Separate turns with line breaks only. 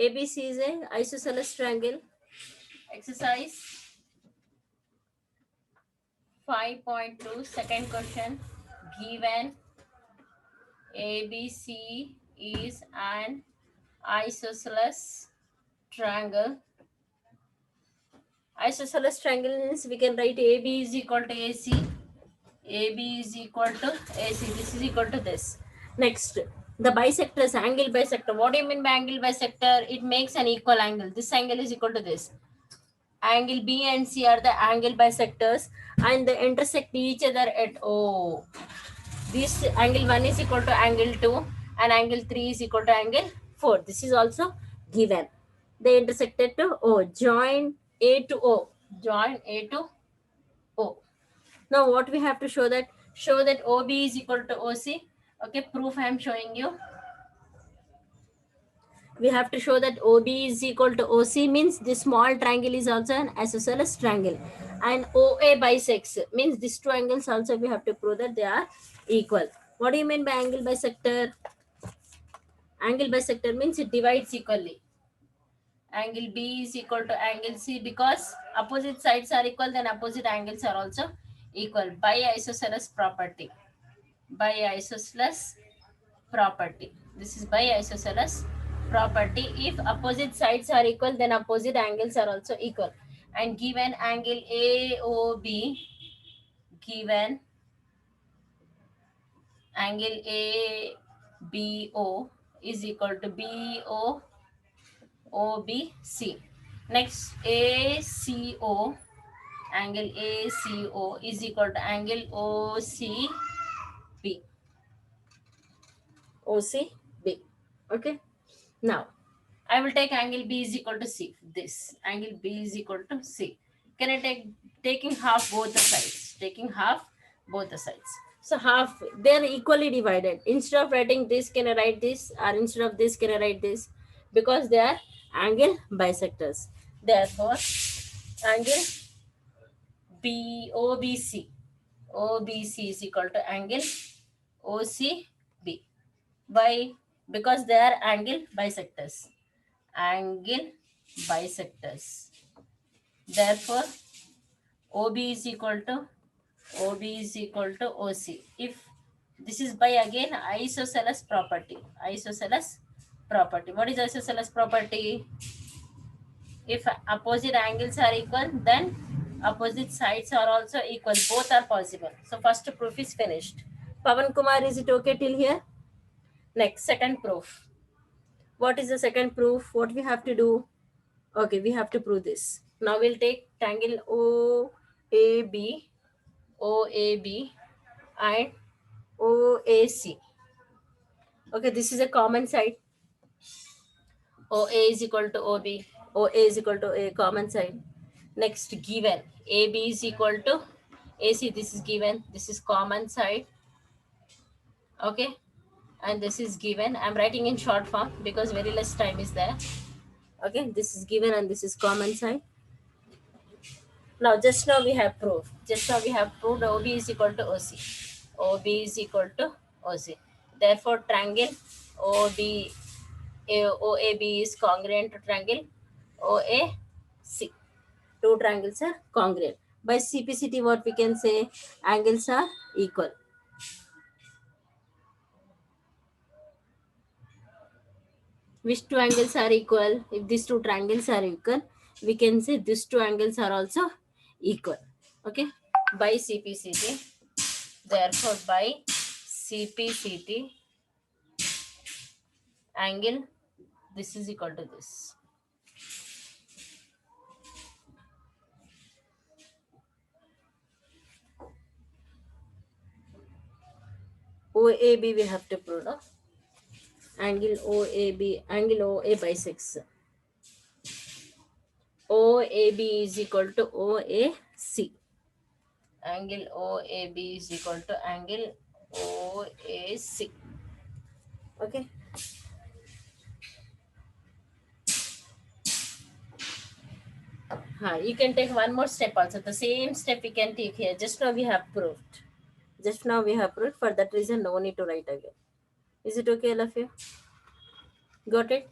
ABC is a isosceles triangle. Exercise 5.2, second question. Given ABC is an isosceles triangle. Isosceles triangle means we can write AB is equal to AC. AB is equal to AC. This is equal to this. Next, the bisectors, angle bisector. What do you mean by angle bisector? It makes an equal angle. This angle is equal to this. Angle B and C are the angle bisectors and they intersect each other at O. This angle 1 is equal to angle 2 and angle 3 is equal to angle 4. This is also given. They intersected to O. Join A to O. Join A to O. Now what we have to show that? Show that OB is equal to OC. Okay, proof I am showing you. We have to show that OB is equal to OC means this small triangle is also an isosceles triangle. And OA bisects means these two angles also we have to prove that they are equal. What do you mean by angle bisector? Angle bisector means it divides equally. Angle B is equal to angle C because opposite sides are equal, then opposite angles are also equal by isosceles property. By isosceles property. This is by isosceles property. If opposite sides are equal, then opposite angles are also equal. And given angle AOB, given angle ABO is equal to BOC. Next, ACO, angle ACO is equal to angle OCB. OCB. Okay. Now, I will take angle B is equal to C. This angle B is equal to C. Can I taking half both the sides? Taking half both the sides. So half, they are equally divided. Instead of writing this, can I write this? Or instead of this, can I write this? Because they are angle bisectors. Therefore, angle OBC. OBC is equal to angle OCB. Why? Because they are angle bisectors. Angle bisectors. Therefore, OB is equal to OC. If this is by again isosceles property. Isosceles property. What is isosceles property? If opposite angles are equal, then opposite sides are also equal. Both are possible. So first proof is finished. Pavan Kumar, is it okay till here? Next, second proof. What is the second proof? What we have to do? Okay, we have to prove this. Now we'll take triangle OAB, OAB and OAC. Okay, this is a common side. OA is equal to OB, OA is equal to A, common side. Next, given AB is equal to AC. This is given. This is common side. Okay, and this is given. I'm writing in short form because very less time is there. Okay, this is given and this is common side. Now, just now we have proved. Just now we have proved OB is equal to OC. OB is equal to OC. Therefore, triangle OAB is congruent to triangle OAC. Two triangles are congruent. By CPCT, what we can say? Angles are equal. Which two angles are equal? If these two triangles are equal, we can say these two angles are also equal. Okay, by CPCT. Therefore, by CPCT, angle this is equal to this. OAB we have to prove, no? Angle OAB, angle OA bisects. OAB is equal to OAC. Angle OAB is equal to angle OAC. Okay. You can take one more step also. The same step we can take here. Just now we have proved. Just now we have proved. For that reason, no need to write again. Is it okay, all of you? Got it?